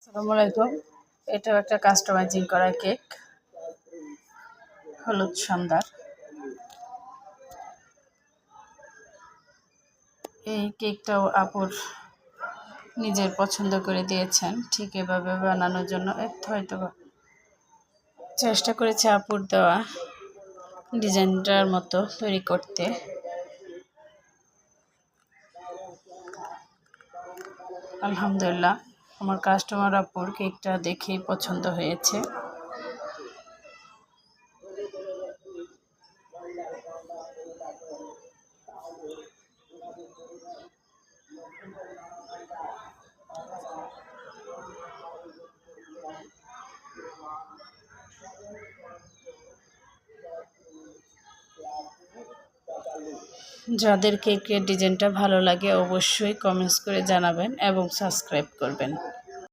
আসসালামু আলাইকুম। এটাও একটা কাস্টমাইজিং করা কেক, হলুদ সন্ধ্যার। এই কেকটাও আপুর নিজের পছন্দ করে দিয়েছেন, ঠিক এভাবে বানানোর জন্য হয়তো চেষ্টা করেছে আপুর দেওয়া ডিজাইনটার মতো তৈরি করতে। আলহামদুলিল্লাহ, আমার কাস্টমার আপুর কেকটা দেখেই পছন্দ হয়েছে। যাদের কেকের ডিজাইনটা ভালো লাগে অবশ্যই কমেন্টস করে জানাবেন এবং সাবস্ক্রাইব করবেন।